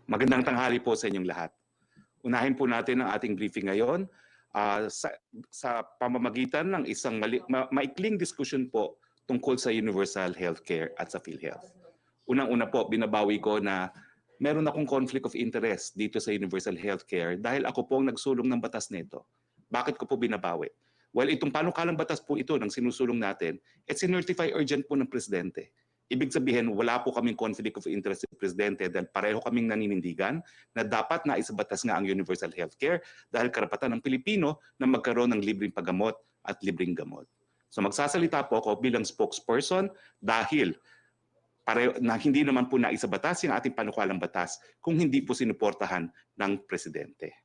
Magandang tanghali po sa inyong lahat. Unahin po natin ang ating briefing ngayon sa pamamagitan ng isang maikling diskusyon po tungkol sa universal healthcare at sa PhilHealth. Unang-una po, binabawi ko na meron akong conflict of interest dito sa universal healthcare dahil ako po ang nagsulong ng batas nito. Bakit ko po binabawi? Well, itong panukalang batas po ito ng sinusulong natin, sinertify urgent po ng Presidente. Ibig sabihin, wala po kaming conflict of interest sa Presidente dahil pareho kaming naninindigan na dapat na isabatas nga ang universal healthcare dahil karapatan ng Pilipino na magkaroon ng libreng paggamot at libreng gamot. So magsasalita po ako bilang spokesperson dahil na hindi naman po naisabatas yung ating panukalang batas kung hindi po sinuportahan ng Presidente.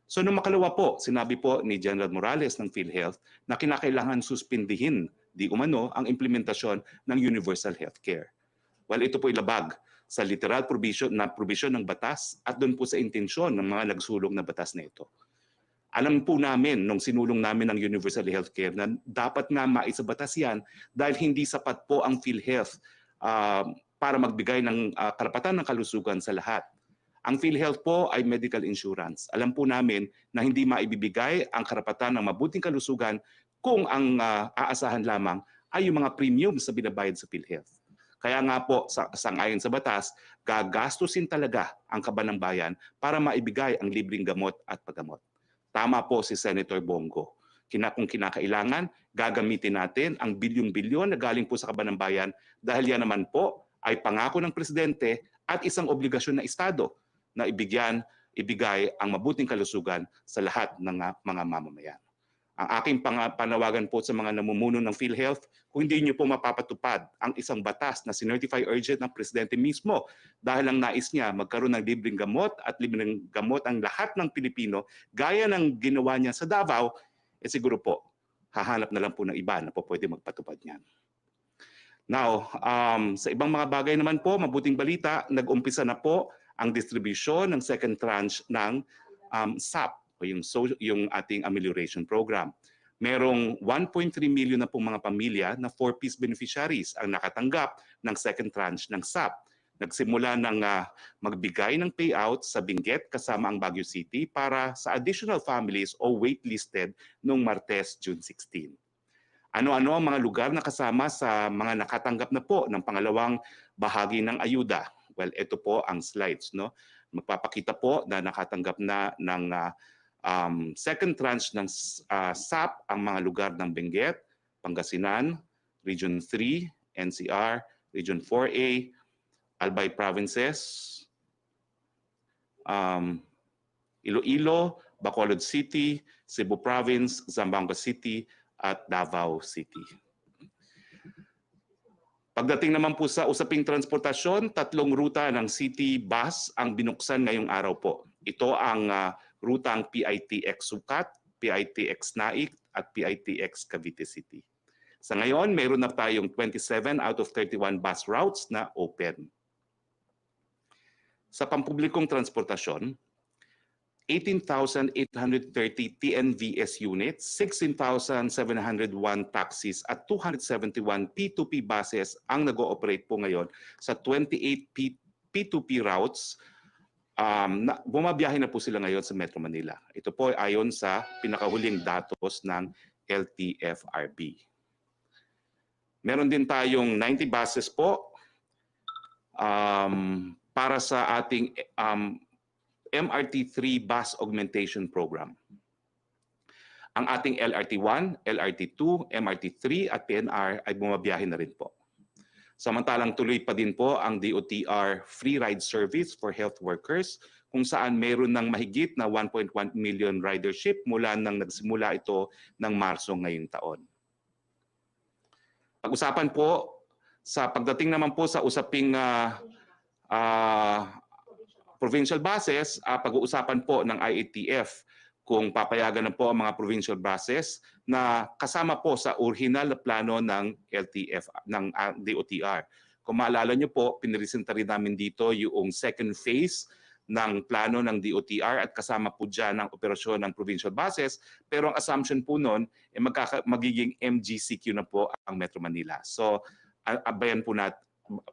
So nung makalawa po, sinabi po ni General Morales ng PhilHealth na kinakailangan suspindihin di umano ang implementasyon ng universal healthcare. Well, ito po ilabag sa literal provision ng batas at doon po sa intensyon ng mga nagsulong na batas na ito. Alam po namin nung sinulong namin ang universal healthcare na dapat nga maisabatas yan dahil hindi sapat po ang PhilHealth para magbigay ng karapatan ng kalusugan sa lahat. Ang PhilHealth po ay medical insurance. Alam po namin na hindi maibibigay ang karapatan ng mabuting kalusugan kung ang aasahan lamang ay yung mga premium sa binabayad sa PhilHealth. Kaya nga po, sangayon sa batas, gagastusin talaga ang kaban ng bayan para maibigay ang libreng gamot at paggamot. Tama po si Senator Bongo. Kung kinakailangan, gagamitin natin ang bilyong-bilyon na galing po sa kaban ng bayan dahil yan naman po ay pangako ng Presidente at isang obligasyon ng Estado na ibigay ang mabuting kalusugan sa lahat ng mga mamamayan. Ang aking panawagan po sa mga namumuno ng PhilHealth, kung hindi niyo po mapapatupad ang isang batas na sinertify urgent ng Presidente mismo dahil ang nais niya magkaroon ng libreng gamot at libreng gamot ang lahat ng Pilipino gaya ng ginawa niya sa Davao, siguro po hahanap na lang po ng iba na po pwede magpatupad niyan. Now, sa ibang mga bagay naman po, mabuting balita, nag-umpisa na po ang distribution ng second tranche ng SAP o yung ating amelioration program. Merong 1.3 million na pong mga pamilya na 4-piece beneficiaries ang nakatanggap ng second tranche ng SAP. Nagsimula ng magbigay ng payout sa Benguet kasama ang Baguio City para sa additional families o waitlisted noong Martes, June 16. Ano-ano ang mga lugar na kasama sa mga nakatanggap na po ng pangalawang bahagi ng ayuda? Well, ito po ang slides. No? Magpapakita po na nakatanggap na ng second tranche ng SAP ang mga lugar ng Benguet, Pangasinan, Region 3, NCR, Region 4A, Albay Provinces, Iloilo, Bacolod City, Cebu Province, Zamboanga City, at Davao City. Pagdating naman po sa usaping transportasyon, 3 ruta ng city bus ang binuksan ngayong araw po. Ito ang rutang PITX Sucat, PITX Naik, at PITX Cavite City. Sa ngayon, mayroon na tayong 27 out of 31 bus routes na open. Sa pampublikong transportasyon, 18,830 TNVS units, 16,701 taxis at 271 P2P buses ang nag-ooperate po ngayon sa 28 P2P routes. Bumabiyahe na po sila ngayon sa Metro Manila. Ito po ay ayon sa pinakahuling datos ng LTFRB. Meron din tayong 90 buses po para sa ating MRT3 Bus Augmentation Program. Ang ating LRT1, LRT2, MRT3 at PNR ay bumabiyahe na rin po. Samantalang tuloy pa din po ang DOTR Free Ride Service for Health Workers kung saan mayroon ng mahigit na 1.1 million ridership mula nang nagsimula ito ng Marso ngayong taon. Pag-usapan po, sa pagdating naman po sa usaping provincial buses, pag-uusapan po ng IATF kung papayagan na po ang mga provincial buses na kasama po sa original na plano ng DOTR. Kung maalala nyo po, piniresenta rin namin dito yung second phase ng plano ng DOTR at kasama po dyan ang operasyon ng provincial buses. Pero ang assumption po nun, magiging MGCQ na po ang Metro Manila. So,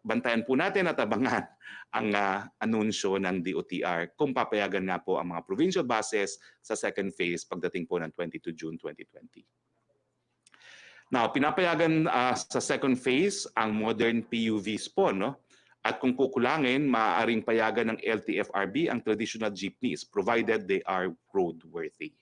bantayan po natin at abangan ang anunsyo ng DOTR kung papayagan nga po ang mga provincial buses sa second phase pagdating po ng 22 June 2020. Now, pinapayagan sa second phase ang modern PUVs po, no? At kung kukulangin, maaaring payagan ng LTFRB ang traditional jeepneys provided they are roadworthy.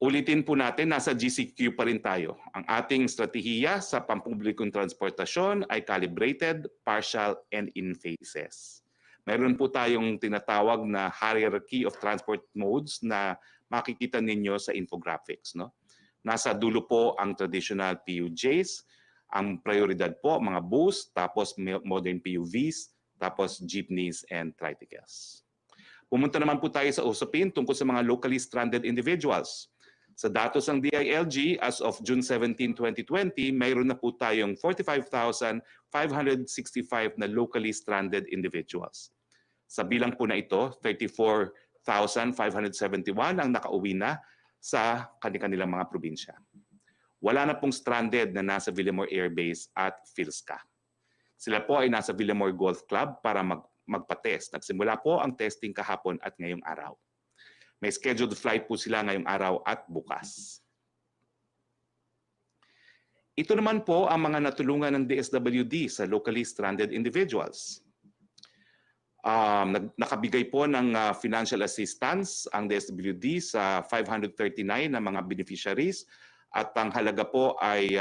Ulitin po natin, nasa GCQ pa rin tayo. Ang ating strategiya sa pampublikong transportasyon ay calibrated, partial, and in phases. Meron po tayong tinatawag na hierarchy of transport modes na makikita ninyo sa infographics. No? Nasa dulo po ang traditional PUJs, ang prioridad po mga bus, tapos modern PUVs, tapos jeepneys and tricycles. Pumunta naman po tayo sa usapin tungkol sa mga locally stranded individuals. Sa datos ng DILG, as of June 17, 2020, mayroon na po tayong 45,565 na locally stranded individuals. Sa bilang po na ito, 34,571 ang nakauwi na sa kanilang mga probinsya. Wala na pong stranded na nasa Villamor Air Base at PhilSCA. Sila po ay nasa Villamor Golf Club para magpa-test. Nagsimula po ang testing kahapon at ngayong araw. May scheduled flight po sila ngayong araw at bukas. Ito naman po ang mga natulungan ng DSWD sa locally stranded individuals. Nakabigay po ng financial assistance ang DSWD sa 539 na mga beneficiaries at ang halaga po ay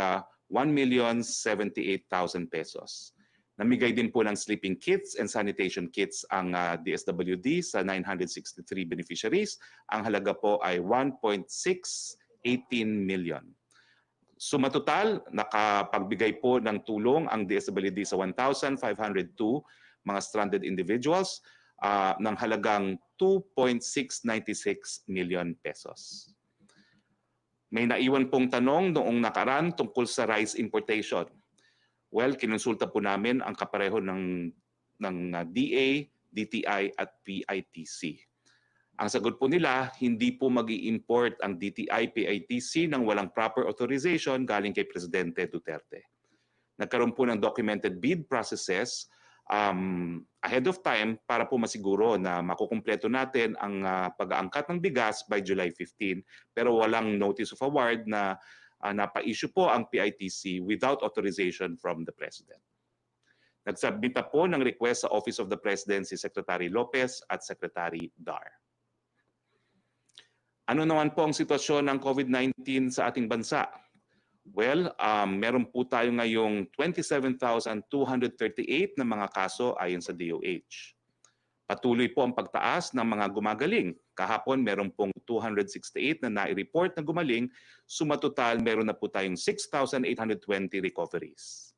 1,078,000 pesos. Namigay din po ng sleeping kits and sanitation kits ang DSWD sa 963 beneficiaries. Ang halaga po ay 1.618 million. Suma total, nakapagbigay po ng tulong ang DSWD sa 1,502 mga stranded individuals ng halagang 2.696 million pesos. May naiwan pong tanong noong nakaraan tungkol sa rice importation. Well, kinonsulta po namin ang kapareho ng DA, DTI at PITC. Ang sagot po nila, hindi po mag-i-import ang DTI, PITC ng walang proper authorization galing kay Presidente Duterte. Nagkaroon po ng documented bid processes ahead of time para po masiguro na makukumpleto natin ang pag-aangkat ng bigas by July 15, pero walang notice of award na napa-issue po ang PITC without authorization from the President. Nagsubmit po ng request sa Office of the President si Secretary Lopez at Secretary Dar. Ano naman po ang sitwasyon ng COVID-19 sa ating bansa? Well, meron po tayo ngayong 27,238 na mga kaso ayon sa DOH. Patuloy po ang pagtaas ng mga gumagaling. Kahapon meron pong 268 na nai-report na gumaling. Suma total, meron na po tayong 6,820 recoveries.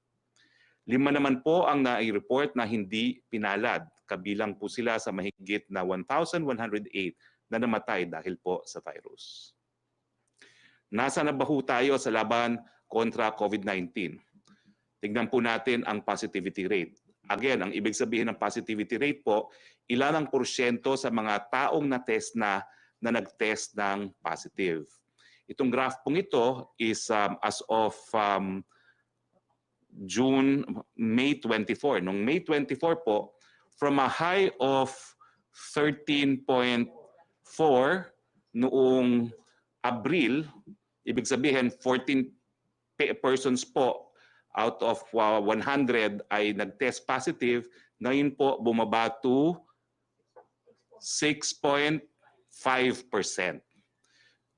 5 naman po ang nai-report na hindi pinalad. Kabilang po sila sa mahigit na 1,108 na namatay dahil po sa virus. Nasa na ba ho tayo sa laban kontra COVID-19? Tignan po natin ang positivity rate. Again, ang ibig sabihin ng positivity rate po, ilan ang porsyento sa mga taong na-test na nag-test ng positive. Itong graph pong ito is as of May 24. Noong May 24 po, from a high of 13.4 noong Abril, ibig sabihin 14 persons po out of 100 ay nag-test positive. Ngayon po bumaba to 6.5%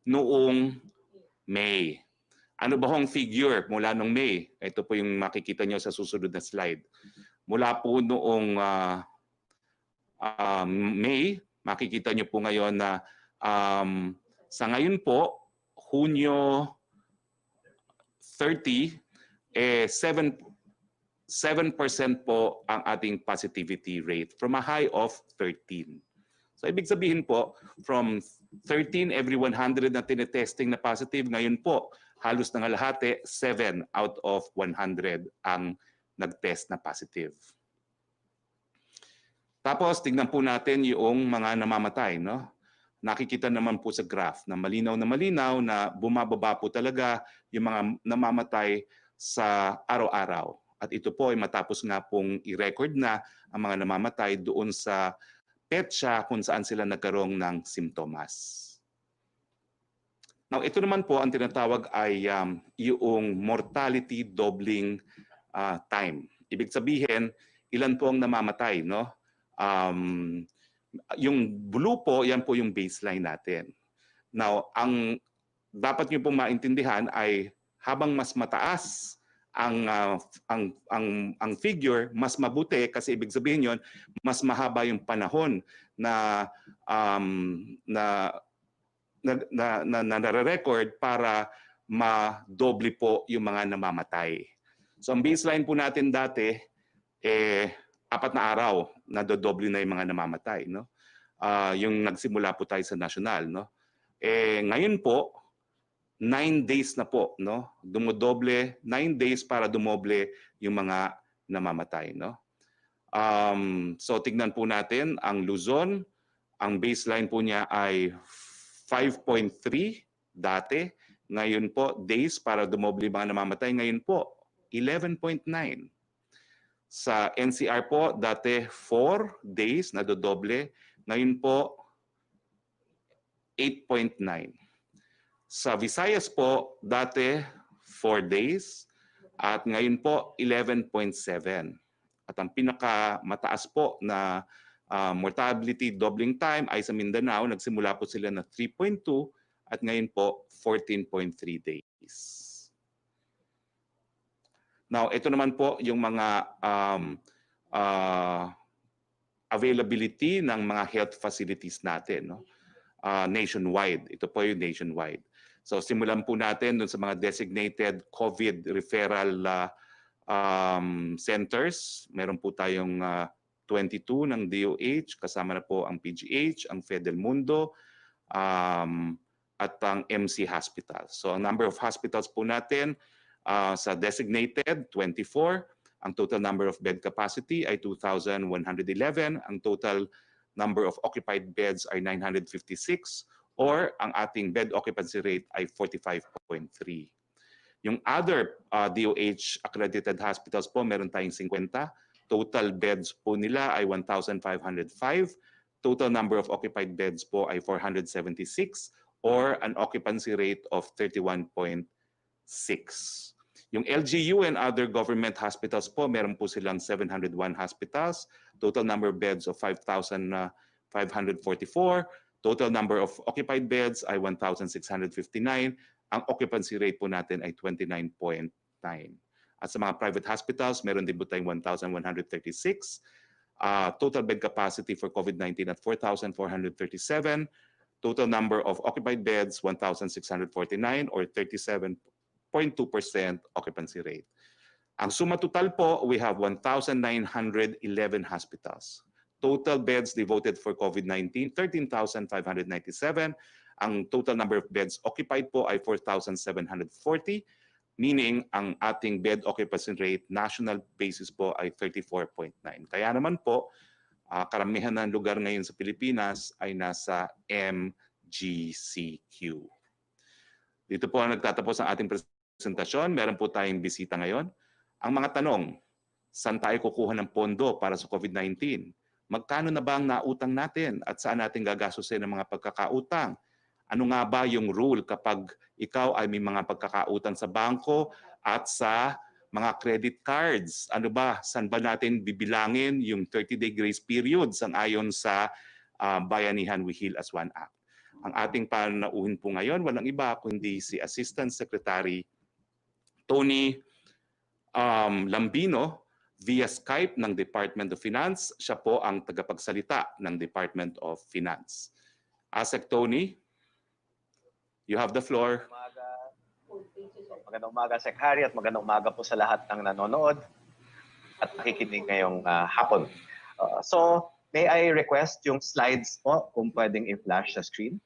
noong May. Ano ba hong figure mula noong May? Ito po yung makikita nyo sa susunod na slide. Mula po noong May, makikita nyo po ngayon na sa ngayon po, Hunyo 30, 7% po ang ating positivity rate from a high of 13. So ibig sabihin po, from 13 every 100 na tinetesting na positive, ngayon po, halos nangalahati, 7 out of 100 ang nag-test na positive. Tapos tingnan po natin yung mga namamatay, no? Nakikita naman po sa graph na malinaw na bumababa po talaga yung mga namamatay sa araw-araw. At ito po ay matapos nga pong i-record na ang mga namamatay doon sa petsa kung saan sila nagkaroon ng simptomas. Now, ito naman po ang tinatawag ay yung mortality doubling time. Ibig sabihin, ilan po ang namamatay, no? Yung blue po, yan po yung baseline natin. Now, ang dapat niyo pong maintindihan ay habang mas mataas ang figure, mas mabuti kasi ibig sabihin yon, mas mahaba yung panahon na nare-record para madoble po yung mga namamatay. So ang baseline po natin dati, 4 na araw na dodoble na yung mga namamatay. No? Yung nagsimula po tayo sa national. No? Ngayon po, 9 days na po. No? Dumodoble, 9 days para dumoble yung mga namamatay. No? So tignan po natin ang Luzon. Ang baseline po niya ay 5.3 dati. Ngayon po, days para dumoble mga namamatay. Ngayon po, 11.9. Sa NCR po, dati 4 days na dodoble. Ngayon po, 8.9. Sa Visayas po, dati 4 days. At ngayon po, 11.7. At ang pinakamataas po na mortality doubling time ay sa Mindanao, nagsimula po sila na 3.2 at ngayon po 14.3 days. Now, ito naman po yung mga availability ng mga health facilities natin, no? Nationwide. Ito po yung nationwide. So simulan po natin dun sa mga designated COVID referral centers. Meron po tayong 22 ng DOH, kasama na po ang PGH, ang Fidelmundo, at ang MC Hospital. So ang number of hospitals po natin sa designated, 24. Ang total number of bed capacity ay 2,111. Ang total number of occupied beds ay 956 or ang ating bed occupancy rate ay 45.3. Yung other DOH accredited hospitals po, meron tayong 50. Total beds po nila ay 1,505. Total number of occupied beds po ay 476 or an occupancy rate of 31.6. Yung LGU and other government hospitals po, meron po silang 701 hospitals. Total number of beds of 5,544. Total number of occupied beds ay 1,659. Ang occupancy rate po natin ay 29.9. At sa mga private hospitals, meron din po tayong 1,136. Total bed capacity for COVID-19 at 4,437. Total number of occupied beds, 1,649 or 37.2% occupancy rate. Ang suma total po, we have 1,911 hospitals. Total beds devoted for COVID-19, 13,597. Ang total number of beds occupied po ay 4,740. Meaning, ang ating bed occupancy rate, national basis po ay 34.9. Kaya naman po, karamihan ng lugar ngayon sa Pilipinas ay nasa MGCQ. Dito po ang nagtatapos ang ating presentasyon. Meron po tayong bisita ngayon. Ang mga tanong, saan tayo kukuha ng pondo para sa COVID-19? Magkano na ba ang nautang natin at saan natin gagastusin ang mga pagkakautang? Ano nga ba yung rule kapag ikaw ay may mga pagkakautang sa bangko at sa mga credit cards? Ano ba? Saan ba natin bibilangin yung 30-day grace period ayon sa Bayanihan We Heal as One Act? Ang ating panauhin po ngayon, walang iba kundi si Assistant Secretary Tony Lambino via Skype ng Department of Finance. Siya po ang tagapagsalita ng Department of Finance. Asek Tony, you have the floor. Magandang umaga, Secretary, at magandang umaga po sa lahat ng nanonood at nakikinig ngayong hapon. So, may I request yung slides po kung pwedeng i-flash sa screen?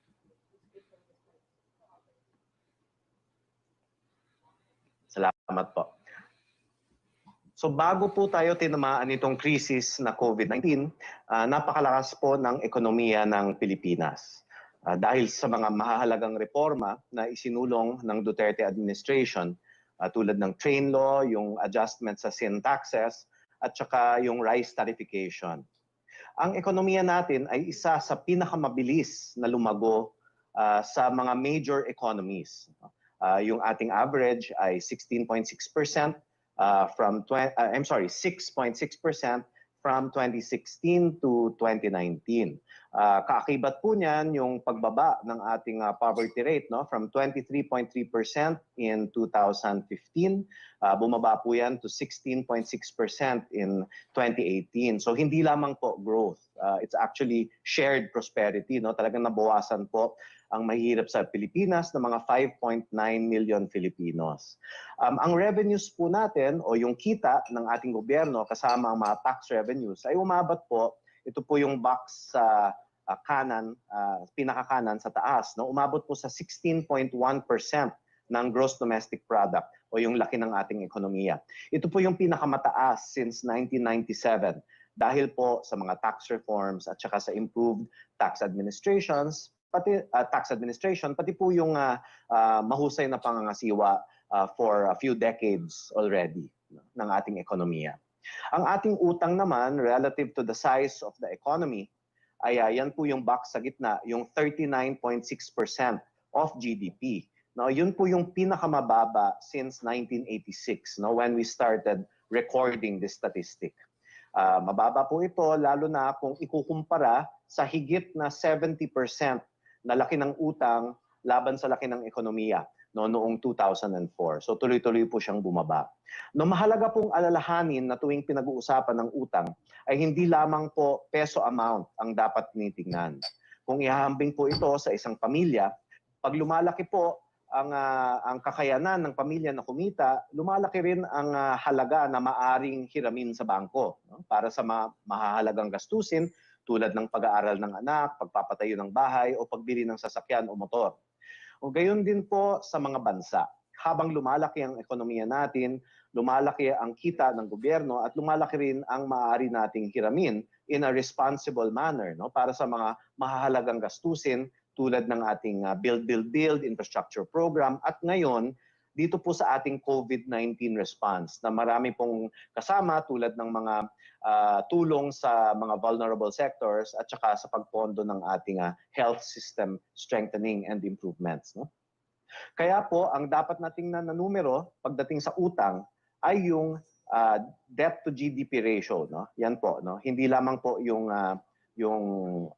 Salamat po. So bago po tayo tinamaan itong krisis na COVID-19, napakalakas po ng ekonomiya ng Pilipinas. Dahil sa mga mahahalagang reforma na isinulong ng Duterte administration tulad ng train law, yung adjustment sa sin taxes, at saka yung rice tarification. Ang ekonomiya natin ay isa sa pinakamabilis na lumago sa mga major economies. Yung ating average ay 16.6% from 6.6% from 2016 to 2019. Kaakibat po niyan yung pagbaba ng ating poverty rate, no, from 23.3% in 2015, bumaba po yan to 16.6% in 2018. So hindi lamang po growth, it's actually shared prosperity, no. Talagang nabawasan po ang mahirap sa Pilipinas na mga 5.9 million Filipinos. Ang revenues po natin o yung kita ng ating gobyerno kasama ang mga tax revenues ay umabot po, ito po yung box sa kanan, pinakakanan sa taas, no? Umabot po sa 16.1% ng gross domestic product o yung laki ng ating ekonomiya. Ito po yung pinakamataas since 1997 dahil po sa mga tax reforms at saka sa improved tax administrations, pati po yung mahusay na pangangasiwa for a few decades already ng ating ekonomiya. Ang ating utang naman relative to the size of the economy ay yan po yung box sa gitna, yung 39.6% of GDP. No, yun po yung pinakamababa since 1986, no, when we started recording this statistic. Mababa po ito lalo na kung ikukumpara sa higit na 70% na laki ng utang laban sa laki ng ekonomiya, no, noong 2004. So tuloy-tuloy po siyang bumaba. No, mahalaga pong alalahanin na tuwing pinag-uusapan ng utang ay hindi lamang po peso amount ang dapat tinitingnan. Kung ihahambing po ito sa isang pamilya, pag lumalaki po ang kakayanan ng pamilya na kumita, lumalaki rin ang halaga na maaring hiramin sa bangko, no, para sa mahahalagang gastusin tulad ng pag-aaral ng anak, pagpapatayo ng bahay o pagbili ng sasakyan o motor. O gayon din po sa mga bansa. Habang lumalaki ang ekonomiya natin, lumalaki ang kita ng gobyerno at lumalaki rin ang maaari nating hiramin in a responsible manner, no, para sa mga mahahalagang gastusin tulad ng ating Build infrastructure program at ngayon dito po sa ating COVID-19 response na marami pong kasama tulad ng mga tulong sa mga vulnerable sectors at saka sa pagpondo ng ating health system strengthening and improvements, no? Kaya po ang dapat nating na numero pagdating sa utang ay yung debt to GDP ratio, no? Yan po, no? Hindi lamang po yung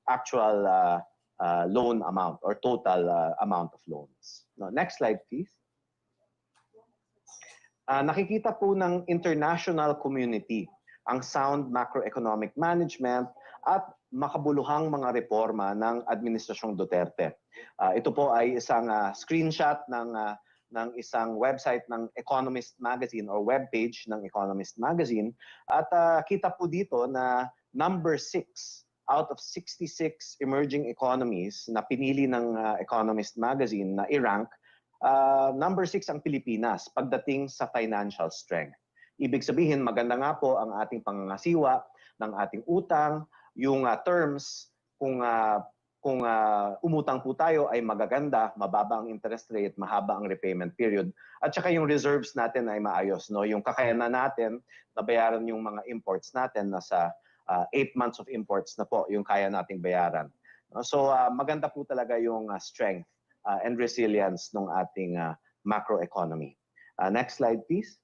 actual loan amount or total amount of loans. No, next slide please. Nakikita po ng international community ang sound macroeconomic management at makabuluhang mga reforma ng Administrasyong Duterte. Ito po ay isang screenshot ng isang website ng Economist Magazine or webpage ng Economist Magazine. At kita po dito na number 6 out of 66 emerging economies na pinili ng Economist Magazine na i-rank, number 6 ang Pilipinas pagdating sa financial strength. Ibig sabihin, maganda nga po ang ating pangangasiwa ng ating utang, yung terms kung umutang po tayo ay magaganda, mababa ang interest rate, mahaba ang repayment period, at saka yung reserves natin ay maayos, no? Yung kakayanan natin na bayaran yung mga imports natin, nasa 8 months of imports na po yung kaya nating bayaran. So maganda po talaga yung strength and resilience ng ating macroeconomy. Next slide please.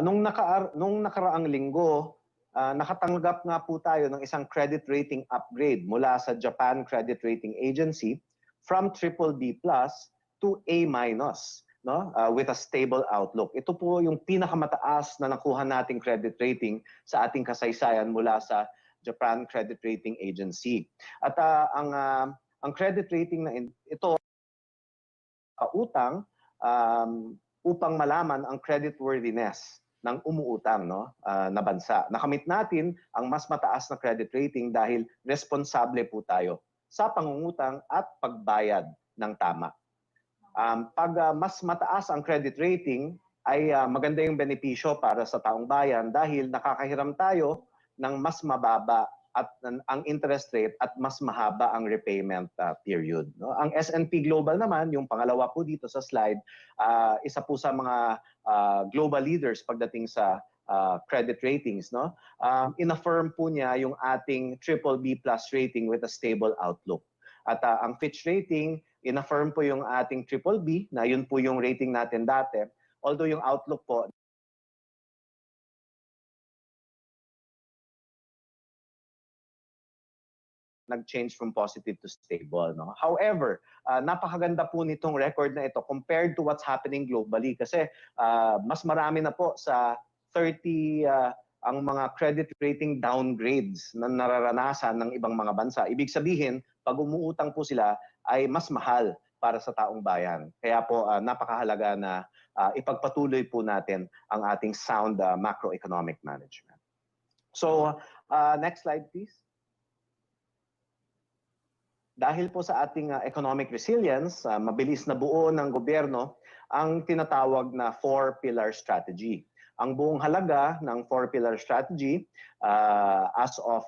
Nung nakaraang linggo, nakatanggap nga po tayo ng isang credit rating upgrade mula sa Japan Credit Rating Agency from BBB+ to A-, no? With a stable outlook. Ito po yung pinakamataas na nakuha nating credit rating sa ating kasaysayan mula sa Japan Credit Rating Agency. At ang credit rating na ito kautang upang malaman ang creditworthiness ng umuutang, no, na bansa. Nakamit natin ang mas mataas na credit rating dahil responsable po tayo sa pangungutang at pagbayad ng tama. Pag mas mataas ang credit rating ay maganda yung benepisyo para sa taong bayan dahil nakakahiram tayo ng mas mababa at ang interest rate at mas mahaba ang repayment period. No? Ang S&P Global naman, yung pangalawa po dito sa slide, isa po sa mga global leaders pagdating sa credit ratings. No? In-affirm po niya yung ating BBB+ rating with a stable outlook. At ang Fitch rating, in-affirm po yung ating BBB, na yun po yung rating natin dati. Although yung outlook po, nag-change from positive to stable. No? However, napakaganda po nitong record na ito compared to what's happening globally kasi mas marami na po sa 30 ang mga credit rating downgrades na nararanasan ng ibang mga bansa. Ibig sabihin, pag umuutang po sila ay mas mahal para sa taong bayan. Kaya po napakahalaga na ipagpatuloy po natin ang ating sound macroeconomic management. So, next slide please. Dahil po sa ating economic resilience, mabilis na buo ng gobyerno ang tinatawag na 4-pillar strategy. Ang buong halaga ng 4-pillar strategy as of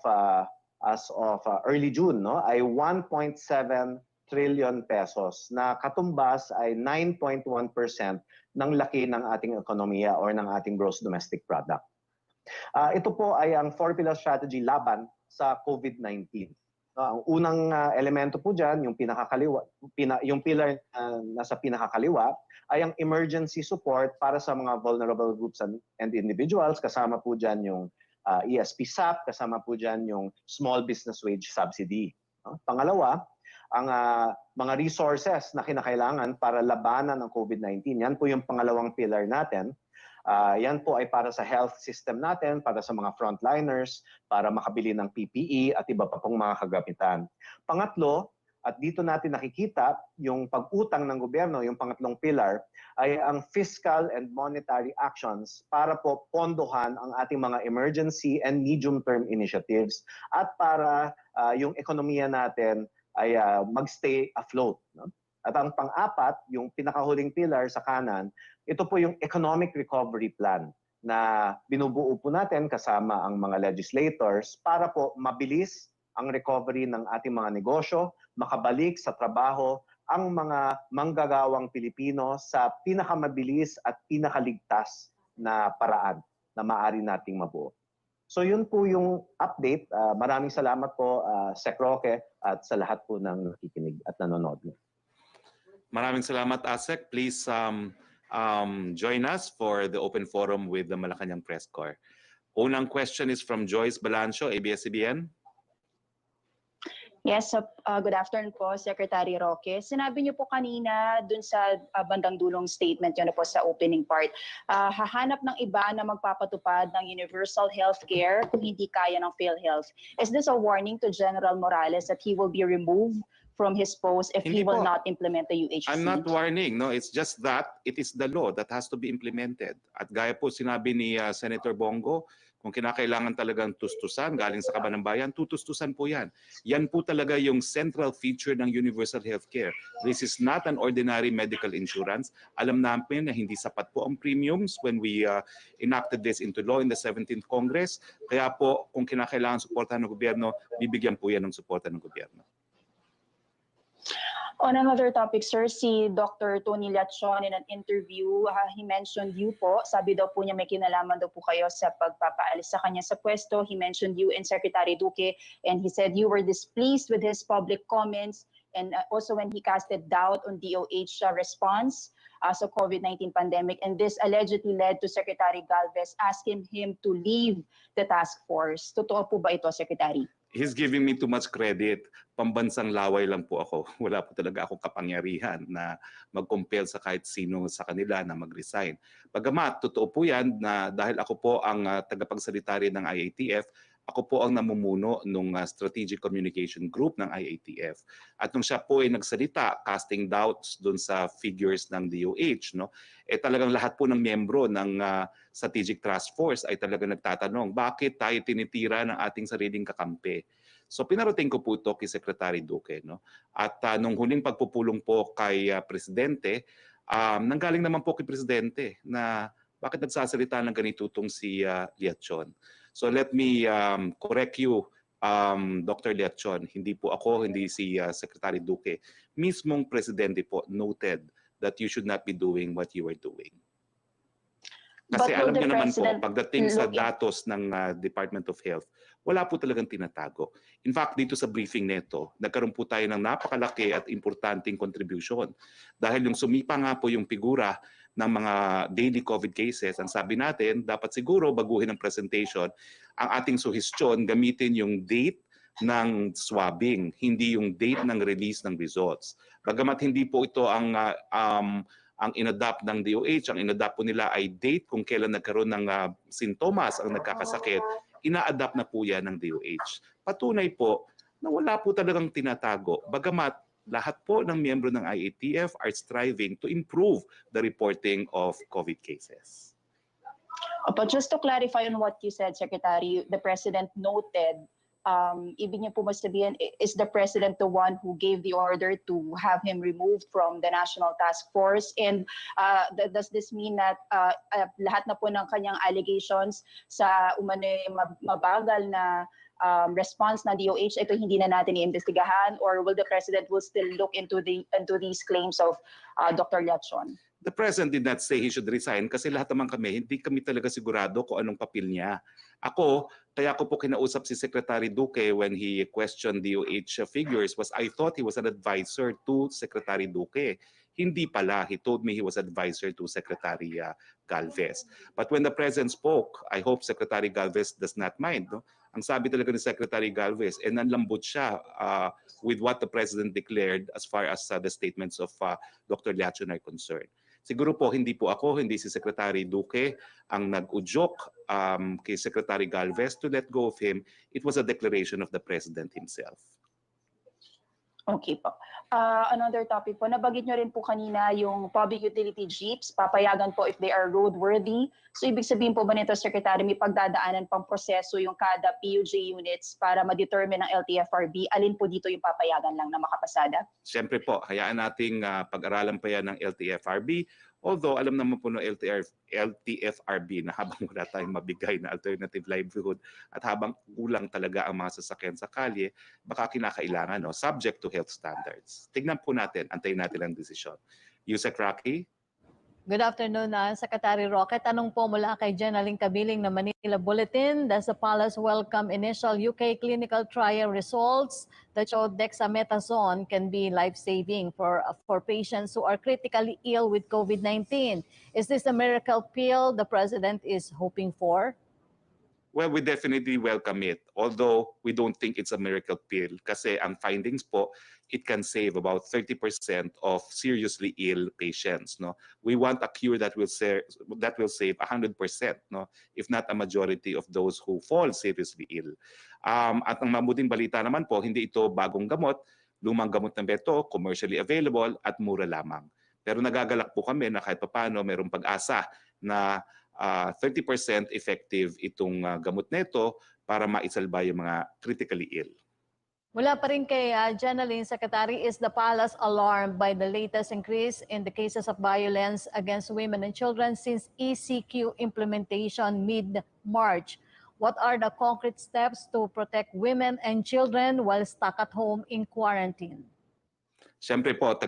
early June ay 1.7 trillion pesos na katumbas ay 9.1% ng laki ng ating ekonomiya or ng ating gross domestic product. Ito po ay ang 4-pillar strategy laban sa COVID-19. Ang unang elemento po dyan, yung pinakakaliwa, yung pillar nasa pinakakaliwa, ay ang emergency support para sa mga vulnerable groups and individuals. Kasama po dyan yung ESP SAP, kasama po dyan yung small business wage subsidy. Pangalawa, ang mga resources na kinakailangan para labanan ng COVID-19. Yan po yung pangalawang pillar natin. Yan po ay para sa health system natin, para sa mga frontliners, para makabili ng PPE at iba pa pong mga kagamitan. Pangatlo, at dito natin nakikita yung pag-utang ng gobyerno, yung pangatlong pillar, ay ang fiscal and monetary actions para po pondohan ang ating mga emergency and medium-term initiatives at para yung ekonomiya natin ay magstay afloat. No? At ang pang-apat, yung pinakahuling pillar sa kanan, ito po yung economic recovery plan na binubuo po natin kasama ang mga legislators para po mabilis ang recovery ng ating mga negosyo, makabalik sa trabaho ang mga manggagawang Pilipino sa pinakamabilis at pinakaligtas na paraan na maaari nating mabuo. So yun po yung update. Maraming salamat po, Sec Roque, at sa lahat po ng nakikinig at nanonood. Maraming salamat, Asek. Please join us for the open forum with the Malacanang Press Corps. Unang question is from Joyce Balancio, ABS-CBN. Yes, so, good afternoon po, Secretary Roque. Sinabi niyo po kanina dun sa bandang dulong statement yun po sa opening part, hahanap ng iba na magpapatupad ng universal healthcare kung hindi kaya ng PhilHealth. Is this a warning to General Morales that he will be removed from his post if he will not implement the UHC? I'm not warning. No, it's just that it is the law that has to be implemented. At gaya po sinabi ni Senator Bongo, kung kinakailangan talagang tustusan galing sa kaban ng bayan, tutustusan po yan. Yan po talaga yung central feature ng universal healthcare. This is not an ordinary medical insurance. Alam namin na hindi sapat po ang premiums when we enacted this into law in the 17th Congress. Kaya po kung kinakailangan suportahan ng gobyerno, bibigyan po yan ng suporta ng gobyerno. On another topic, sir, si Dr. Tony Lachon in an interview, he mentioned you po. Sabi daw po niya may kinalaman daw po kayo sa pagpapaalis sa kanya sa pwesto. He mentioned you and Secretary Roque, and he said you were displeased with his public comments and also when he casted doubt on DOH response sa COVID-19 pandemic. And this allegedly led to Secretary Galvez asking him to leave the task force. Totoo po ba ito, Secretary? He's giving me too much credit. Pambansang laway lang po ako. Wala po talaga akong kapangyarihan na mag-compel sa kahit sino sa kanila na mag-resign. Bagamat, totoo po yan na dahil ako po ang tagapagsalita rin ng IATF, ako po ang namumuno ng Strategic Communication Group ng IATF. At nung siya po ay nagsalita, casting doubts dun sa figures ng DOH, no? Talagang lahat po ng miyembro ng Strategic Task Force ay talagang nagtatanong, bakit tayo tinitira ng ating sariling kakampi? So pinarating ko po ito kay Secretary Roque. No? At nung huling pagpupulong po kay Presidente, nanggaling naman po kay Presidente na bakit nagsasalita ng ganito itong si Liachon. So let me correct you, Dr. Leachon, hindi po ako, hindi si Secretary Duque. Mismong presidente po noted that you should not be doing what you were doing. Kasi But will alam the niyo naman po, president pagdating sa look in- datos ng Department of Health, wala po talagang tinatago. In fact, dito sa briefing neto, nagkaroon po tayo ng napakalaki at importanteng contribution. Dahil yung sumipa nga po yung figura ng mga daily COVID cases, ang sabi natin, dapat siguro baguhin ang presentation. Ang ating suhestyon, gamitin yung date ng swabbing, hindi yung date ng release ng results. Bagamat hindi po ito ang inadapt ng DOH, ang inadapt po nila ay date kung kailan nagkaroon ng sintomas ang nagkakasakit, ina-adapt na po yan ng DOH. Patunay po na wala po talagang tinatago. Bagamat lahat po ng miyembro ng IATF are striving to improve the reporting of COVID cases. But just to clarify on what you said, Secretary, the President noted, ibig niyo po sabihin, is the President the one who gave the order to have him removed from the National Task Force? And does this mean that lahat na po ng kanyang allegations sa umano'y mabagal na response na DOH, ito hindi na natin iimbestigahan, or will the President will still look into these claims of Dr. Leachon? The President did not say he should resign kasi lahat naman kami, hindi kami talaga sigurado kung anong papel niya. Ako, kaya ko po kinausap si Secretary Duque when he questioned DOH figures was I thought he was an advisor to Secretary Duque. Hindi pala. He told me he was advisor to Secretary Galvez. But when the President spoke, I hope Secretary Galvez does not mind. No? Ang sabi talaga ni Secretary Galvez, nanlambot siya with what the President declared as far as the statements of Dr. Leachon are concerned. Siguro po hindi po ako, hindi si Secretary Duque ang nag-udyok kay Secretary Galvez to let go of him. It was a declaration of the President himself. Okay po. Another topic po, nabanggit nyo rin po kanina yung public utility jeeps, papayagan po if they are roadworthy. So ibig sabihin po ba nito, Secretary, may pagdadaanan pang proseso yung kada PUJ units para ma-determine ng LTFRB, alin po dito yung papayagan lang na makapasada? Siyempre po, hayaan nating pag-aralan pa yan ng LTFRB. Although alam naman po ng LTFRB na habang wala tayong mabigay na alternative livelihood at habang kulang talaga ang mga sasakyan sa kalye, baka kinakailangan, subject to health standards. Tignan po natin, antayin natin ang desisyon. Yusek Roque? Good afternoon, Secretary Roque. Tanong po mula kay Jenaline Kabiling ng Manila Bulletin. Does the Palace welcome initial UK clinical trial results that show dexamethasone can be life-saving for patients who are critically ill with COVID-19? Is this a miracle pill the President is hoping for? Well, we definitely welcome it. Although we don't think it's a miracle pill kasi ang findings po, it can save about 30% of seriously ill patients. No, we want a cure that will save 100%. No, if not a majority of those who fall seriously ill. At ang mabuting balita naman po, hindi ito bagong gamot, lumang gamot na beto, commercially available at mura lamang. Pero nagagalak po kami na kahit papaano mayroong pag-asa na 30% effective itong gamot nito para maisalba yung mga critically ill. Mula pa rin kay Jenaline, Secretary, is the Palace alarmed by the latest increase in the cases of violence against women and children since ECQ implementation mid-March? What are the concrete steps to protect women and children while stuck at home in quarantine? Siyempre po,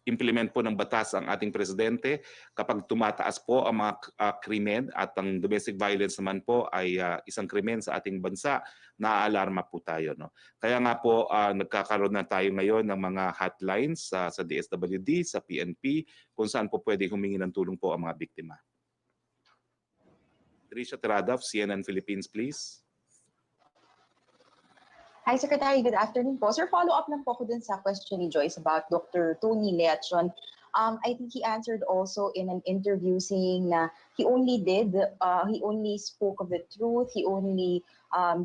implement po ng batas ang ating presidente kapag tumataas po ang mga krimen at ang domestic violence naman po ay isang krimen sa ating bansa, naaalarma po tayo. No? Kaya nga po nagkakaroon na tayo ngayon ng mga hotlines sa DSWD, sa PNP, kung saan po pwede humingi ng tulong po ang mga biktima. Trisha Teradov, CNN Philippines, please. Hi, Secretary. Good afternoon po. Sir, follow-up lang po ako dun sa question ni Joyce about Dr. Tony Leachon. I think he answered also in an interview saying na he only spoke of the truth, he only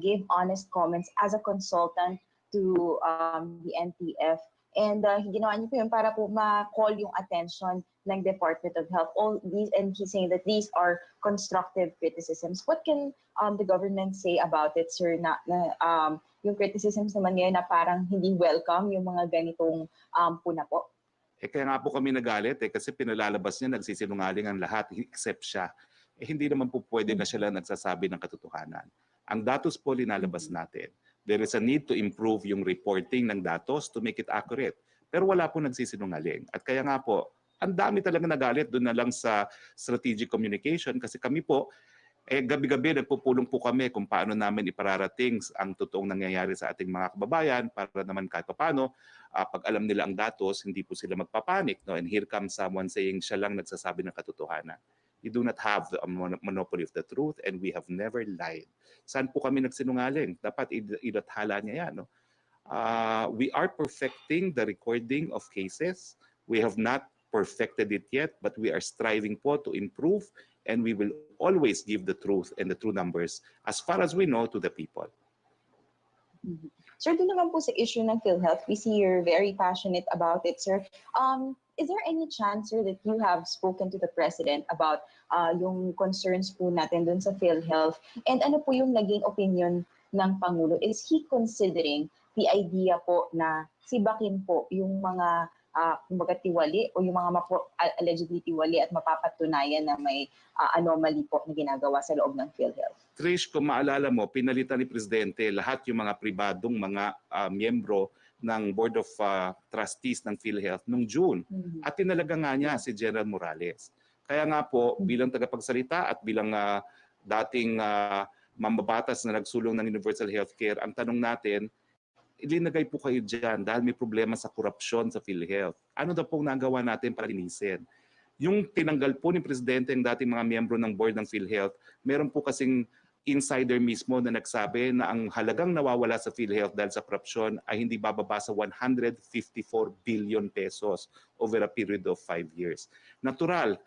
gave honest comments as a consultant to the NTF. And ginawa niyo po yun para po ma-call yung attention ng Department of Health. All these, and he's saying that these are constructive criticisms. What can the government say about it, sir, yung criticisms naman ngayon na parang hindi welcome yung mga ganitong puna po? Kaya nga po kami nagalit kasi pinalalabas niya nagsisinungaling ang lahat except siya. Hindi naman po pwede na siya lang nagsasabi ng katotohanan. Ang datos po linalabas natin. There is a need to improve yung reporting ng datos to make it accurate. Pero wala po nagsisinungaling. At kaya nga po, ang dami talaga nagalit doon na lang sa strategic communication kasi kami po, gabi-gabi nagpupulong po kami kung paano namin ipararating ang totoong nangyayari sa ating mga kababayan para naman kahit paano, pag alam nila ang datos, hindi po sila magpapanik. No? And here comes someone saying siya lang nagsasabi ng katotohanan. We do not have the monopoly of the truth and we have never lied. Saan po kami nagsinungaling? Dapat ilathala niya yan. No? We are perfecting the recording of cases. We have not perfected it yet, but we are striving po to improve and we will always give the truth and the true numbers as far as we know to the people. Sir, doon naman po sa issue ng PhilHealth, we see you're very passionate about it, sir. Is there any chance, sir, that you have spoken to the President about yung concerns po natin doon sa PhilHealth? And ano po yung naging opinion ng Pangulo? Is he considering the idea po na sibakin po yung mga kumbaga tiwali o yung mga allegedly tiwali at mapapatunayan na may anomaly po na ginagawa sa loob ng PhilHealth? Trish, kung maalala mo, pinalitan ni Presidente lahat yung mga pribadong mga miyembro ng Board of Trustees ng PhilHealth noong June. At tinalaga nga niya si General Morales. Kaya nga po, bilang tagapagsalita at bilang dating mambabatas na nagsulong ng universal healthcare, ang tanong natin, ilinagay po kayo dyan dahil may problema sa korupsyon sa PhilHealth. Ano daw pong nagawa natin para linisin? Yung tinanggal po ni Presidente ang dating mga miyembro ng board ng PhilHealth, meron po kasing insider mismo na nagsabi na ang halagang nawawala sa PhilHealth dahil sa korupsyon ay hindi bababa sa 154 billion pesos over a period of 5 years. Natural,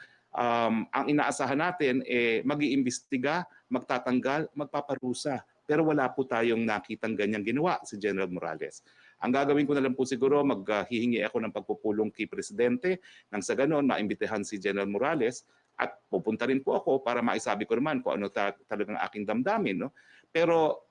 ang inaasahan natin mag-iimbestiga, magtatanggal, magpaparusa. Pero wala po tayong nakitang ganyang ginawa si General Morales. Ang gagawin ko na lang po siguro, maghihingi ako ng pagpupulong kay Presidente nang sa ganon maimbitahan si General Morales at pupunta rin po ako para maisabi ko naman kung ano talagang aking damdamin. No? Pero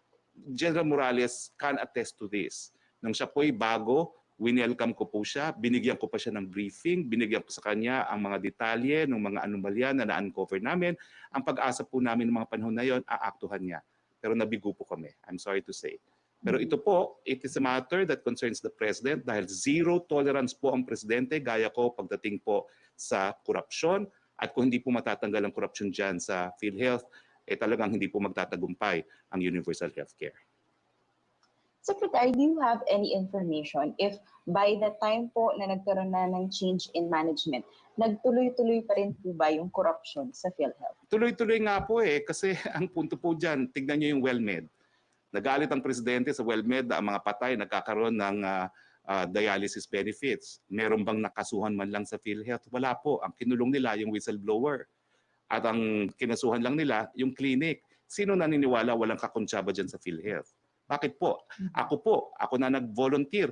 General Morales can attest to this. Nang siya po'y bago, winelcome ko po siya, binigyan ko pa siya ng briefing, binigyan ko sa kanya ang mga detalye ng mga anomalya na na-uncover namin. Ang pag-asa po namin ng mga panahon na yon, aaktuhan niya. Pero nabigo po kami, I'm sorry to say. Pero ito po, it is a matter that concerns the President dahil zero tolerance po ang Presidente, gaya ko pagdating po sa korupsyon. At kung hindi po matatanggal ang korupsyon dyan sa PhilHealth, talagang hindi po magtatagumpay ang universal healthcare. Secretary, do you have any information if by the time po na nagkaroon na ng change in management, nagtuloy-tuloy pa rin po ba yung corruption sa PhilHealth? Tuloy-tuloy nga po kasi ang punto po dyan, tignan nyo yung WellMed. Nagalit ang Presidente sa WellMed na ang mga patay nagkakaroon ng dialysis benefits. Meron bang nakasuhan man lang sa PhilHealth? Wala po. Ang kinulong nila yung whistleblower. At ang kinasuhan lang nila yung clinic. Sino naniniwala walang kakontsaba dyan sa PhilHealth? Bakit po? Ako na nag-volunteer.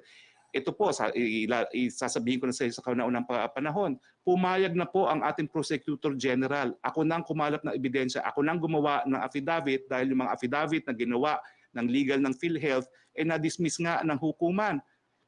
Ito po, sasabihin ko na sa kauna-unang panahon, pumayag na po ang ating Prosecutor General. Ako nang kumalap ng ebidensya, ako nang gumawa ng affidavit dahil yung mga affidavit na ginawa ng legal ng PhilHealth na-dismiss nga ng hukuman.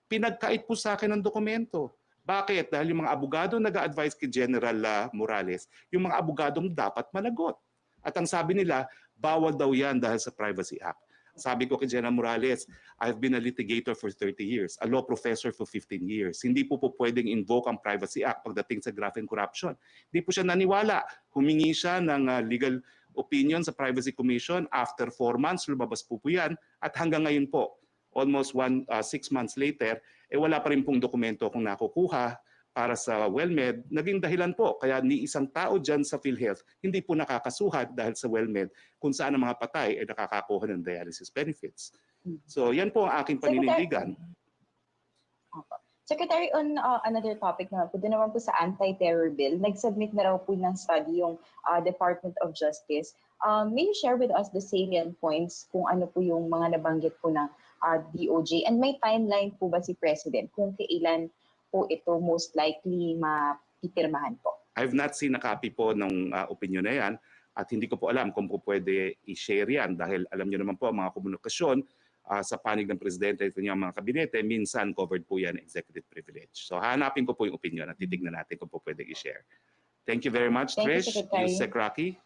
Pinagkait po sa akin ng dokumento. Bakit? Dahil yung mga abogado nag-a-advise kay General Morales, yung mga abogadong dapat managot. At ang sabi nila, bawal daw yan dahil sa Privacy Act. Sabi ko kay General Morales, I've been a litigator for 30 years, a law professor for 15 years. Hindi po pwedeng invoke ang Privacy Act pagdating sa graft and corruption. Hindi po siya naniwala. Humingi siya ng legal opinion sa Privacy Commission. After 4 months, lumabas po yan. At hanggang ngayon po, almost 6 months later, wala pa rin pong dokumento akong nakukuha para sa WellMed. Naging dahilan po, kaya ni isang tao dyan sa PhilHealth, hindi po nakakasuhan dahil sa WellMed kung saan ang mga patay ay nakakakuha ng dialysis benefits. So yan po ang aking paninindigan. Secretary, on another topic naman po, doon naman po sa anti-terror bill, nag-submit na raw po ng study yung Department of Justice. May you share with us the salient points kung ano po yung mga nabanggit po ng DOJ? And may timeline po ba si President kung kailan po ito most likely mapipirmahan po? I've not seen a copy po ng opinion na yan at hindi ko po alam kung po pwede i-share yan dahil alam niyo naman po ang mga komunikasyon sa panig ng Presidente at kanyang mga kabinete, minsan covered po yan executive privilege. So hanapin ko po yung opinion at titignan natin kung po pwede i-share. Thank you very much, Trish. Thank you, Secretary. Sec Roque.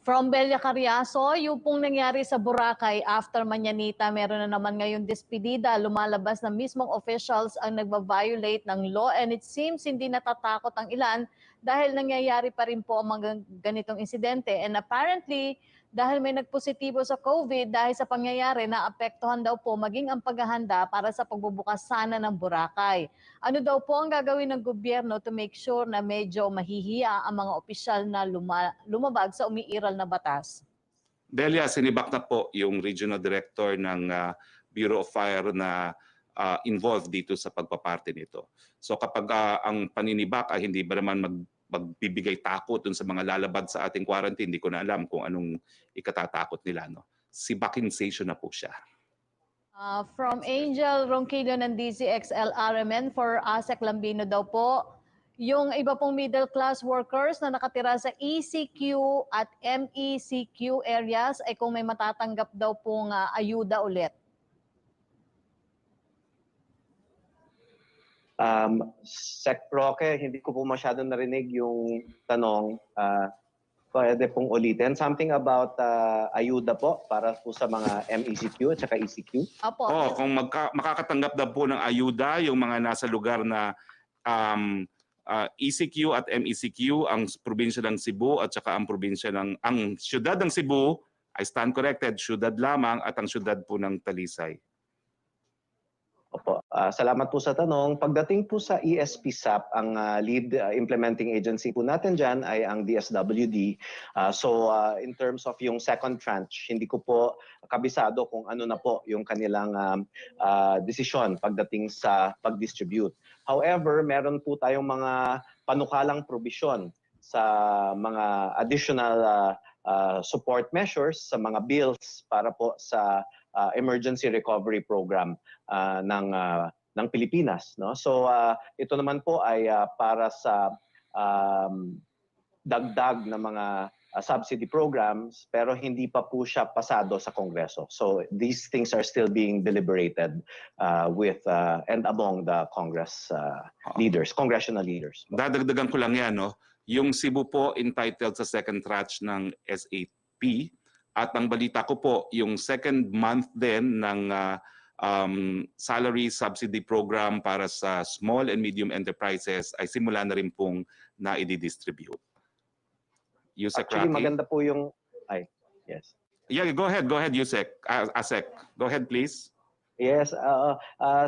From Belia Cariaso, yung pong nangyari sa Boracay after Mañanita, meron na naman ngayon despedida. Lumalabas na mismong officials ang nagva-violate ng law and it seems hindi natatakot ang ilan dahil nangyayari pa rin po ang mga ganitong insidente. And apparently, dahil may nagpositibo sa COVID, dahil sa pangyayari, naapektuhan daw po maging ang paghahanda para sa pagbubukas sana ng Boracay. Ano daw po ang gagawin ng gobyerno to make sure na medyo mahihiya ang mga opisyal na lumabag sa umiiral na batas? Delia, sinibak na po yung Regional Director ng Bureau of Fire na involved dito sa pagpaparte nito. So kapag ang paninibak ay hindi ba naman magbibigay takot dun sa mga lalabad sa ating quarantine, hindi ko na alam kung anong ikatatakot nila. No? Si Bakinsation na po siya. From Angel Ronquillo ng DZXL-RMN for ASEC Lambino daw po, yung iba pong middle class workers na nakatira sa ECQ at MECQ areas ay kung may matatanggap daw pong ayuda ulit. Sec Roque, hindi ko po masyadong narinig yung tanong. Pwede pong ulitin. Something about ayuda po para po sa mga MECQ at saka ECQ. Apo. Kung makakatanggap daw po ng ayuda yung mga nasa lugar na ECQ at MECQ, ang probinsya ng Cebu at saka ang siyudad ng Cebu, I stand corrected, siyudad lamang at ang siyudad po ng Talisay. Opo. Salamat po sa tanong. Pagdating po sa ESP-SAP, ang lead implementing agency po natin dyan ay ang DSWD. In terms of yung second tranche, hindi ko po kabisado kung ano na po yung kanilang desisyon pagdating sa pag-distribute. However, meron po tayong mga panukalang probisyon sa mga additional support measures, sa mga bills para po sa emergency recovery program ng Pilipinas, no? So ito naman po ay para sa dagdag na mga subsidy programs, pero hindi pa po siya pasado sa Kongreso. So these things are still being deliberated with and among the Congress leaders, congressional leaders. Dadagdagan ko lang yan, no? Yung Cebu po entitled sa second tranche ng SAP. At ang balita ko po, yung second month din ng salary subsidy program para sa small and medium enterprises ay simula na rin pong na i-distribute. Actually, maganda po yung... yes. Yeah, go ahead, Yusek. Asek, go ahead, please. Yes,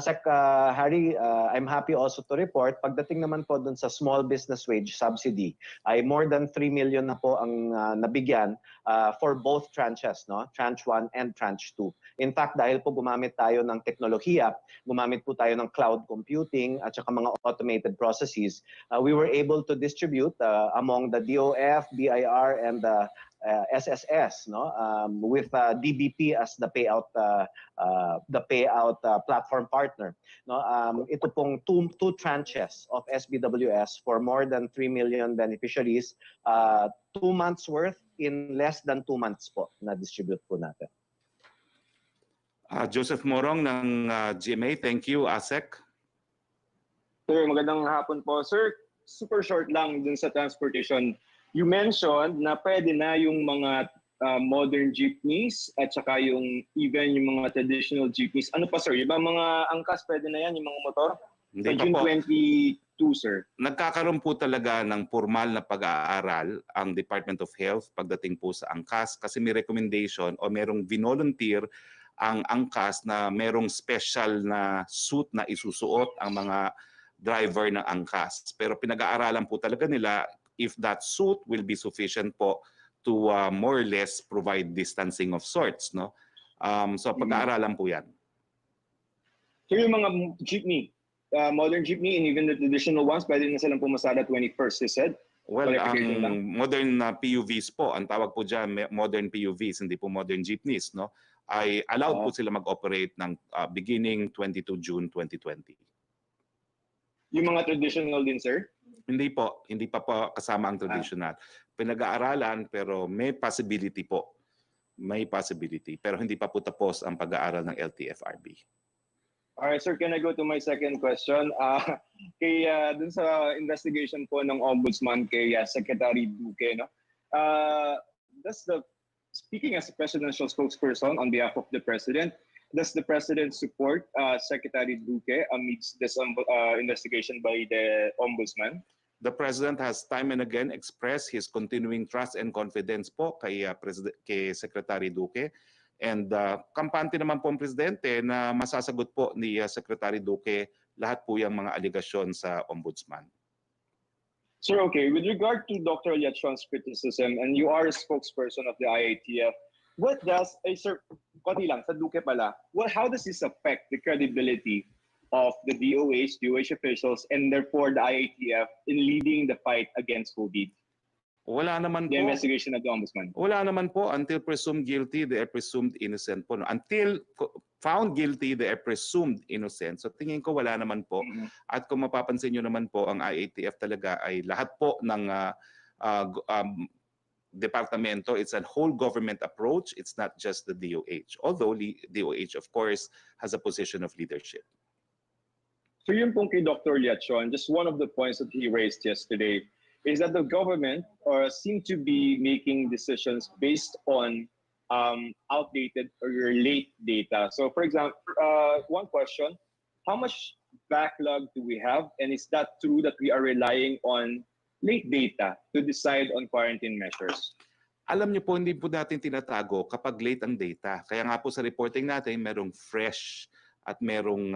Sec Harry, I'm happy also to report, pagdating naman po dun sa small business wage subsidy, ay more than 3 million na po ang nabigyan for both tranches, no? Tranche 1 and Tranche 2. In fact, dahil po gumamit tayo ng teknolohiya, gumamit po tayo ng cloud computing at saka mga automated processes, we were able to distribute among the DOF, BIR, and the SSS, no, with DBP as the payout platform partner, no. Ito pong two tranches of SBWS for more than 3 million beneficiaries, 2 months worth in less than 2 months po na distribute po natin. Joseph Morong ng GMA, thank you. Asek. Sir, magandang hapon po. Sir, super short lang dun sa transportation. You mentioned na pwede na yung mga modern jeepneys at saka even yung mga traditional jeepneys. Ano pa, sir? Yung mga angkas, pwede na yan, yung mga motor? Hindi Sa June 22, sir. Nagkakaroon po talaga ng formal na pag-aaral ang Department of Health pagdating po sa angkas kasi may recommendation o merong vinolunteer ang angkas na merong special na suit na isusuot ang mga driver ng angkas. Pero pinag-aaralan po talaga nila if that suit will be sufficient po to more or less provide distancing of sorts, no? So pag-aaralan po yan. So yung mga jeepney, modern jeepney and even the traditional ones, pwede na silang pumasada 21st, you said? Well, ang modern PUVs po, ang tawag po dyan, modern PUVs, hindi po modern jeepneys, no? Ay allowed po sila mag-operate ng beginning 22 June 2020. Yung mga traditional din, sir? Hindi pa po kasama ang traditional. Pinag-aaralan pero may possibility po. May possibility pero hindi pa po tapos ang pag-aaral ng LTFRB. Alright, sir, can I go to my second question? Dun sa investigation po ng Ombudsman kay Secretary Roque, no? speaking as a presidential spokesperson on behalf of the president, does the president support Secretary Duque amidst this investigation by the ombudsman? The President has time and again expressed his continuing trust and confidence po kay Secretary Duque. And kampante naman po ang Presidente na masasagot po ni Secretary Duque lahat po yung mga aligasyon sa Ombudsman. Sir, okay, with regard to Dr. Liachon's criticism, and you are a spokesperson of the IATF, what does, sir, konti lang, sa Duque pala, how does this affect the credibility of the DOH officials, and therefore the IATF in leading the fight against COVID? Wala naman The po. investigation of the Ombudsman. Wala naman po. Until presumed guilty, they are presumed innocent po. Until found guilty, they are presumed innocent. So tingin ko wala naman po. At kung mapapansin nyo naman po, ang IATF talaga ay lahat po ng departamento. It's a whole government approach. It's not just the DOH. Although DOH, of course, has a position of leadership. So yun pong kay Dr. Liachon, just one of the points that he raised yesterday is that the government seem to be making decisions based on outdated or late data. So for example, one question, how much backlog do we have? And is that true that we are relying on late data to decide on quarantine measures? Alam niyo po, hindi po natin tinatago kapag late ang data. Kaya nga po sa reporting natin, merong fresh at merong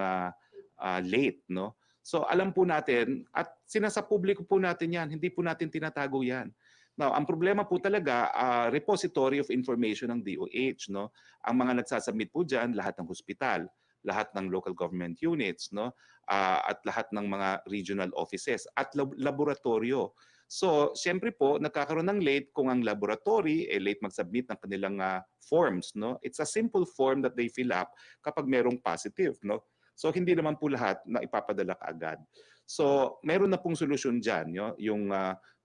late, no? So alam po natin at sinasa publiko po natin yan, hindi po natin tinatago yan. Now, ang problema po talaga, repository of information ng DOH, no? Ang mga nagsasubmit po diyan, lahat ng hospital, lahat ng local government units, no? At lahat ng mga regional offices at laboratorio. So, siyempre po, nagkakaroon ng late kung ang laboratory late mag-submit ng kanilang forms, no? It's a simple form that they fill up kapag merong positive, no? So hindi naman po lahat na ipapadala kaagad. So meron na pong solusyon diyan, yung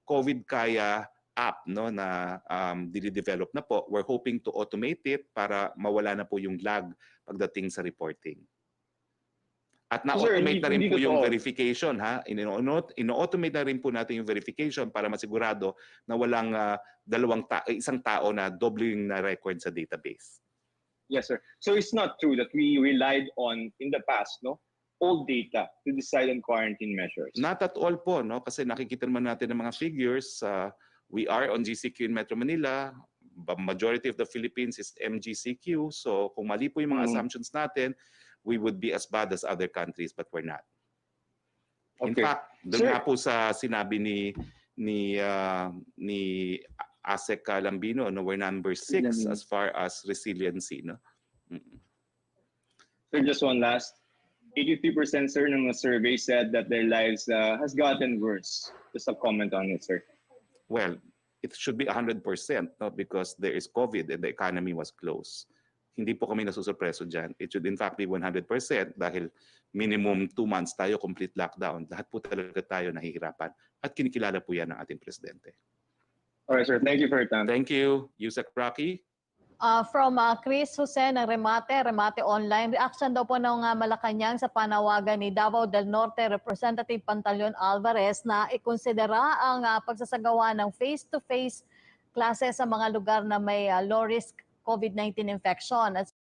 COVID Kaya app, no, na dinidevelop na po. We're hoping to automate it para mawala na po yung lag pagdating sa reporting. At na-automate na rin po yung verification, ha? Ino-automate na rin po natin yung verification para masigurado na walang isang tao na doble yung na-record sa database. Yes, sir. So it's not true that we relied on, in the past, no, old data to decide on quarantine measures? Not at all po, no? Kasi nakikita naman natin ng mga figures. We are on GCQ in Metro Manila. Majority of the Philippines is MGCQ. So kung mali po yung mga assumptions natin, we would be as bad as other countries, but we're not. In fact, doon nga po sa sinabi ni ASEC Lambino, no, we're number 6 as far as resiliency, no. So just one last, 83% sir ng survey said that their lives has gotten worse. Just a comment on it, sir. Well, it should be 100%, no, because there is COVID and the economy was closed. Hindi po kami nasusurpreso dyan. It should in fact be 100% dahil minimum 2 months tayo complete lockdown. Lahat po talaga tayo nahihirapan at kinikilala po yan ng ating presidente. All right, sir. Thank you for your time. Thank you, Yusek Roque. From Chris Jose ng Remate Online, reaction daw po ng Malacanang sa panawagan ni Davao del Norte Representative Pantaleon Alvarez na ikonsidera ang pagsasagawa ng face-to-face classes sa mga lugar na may low-risk COVID-19 infection. At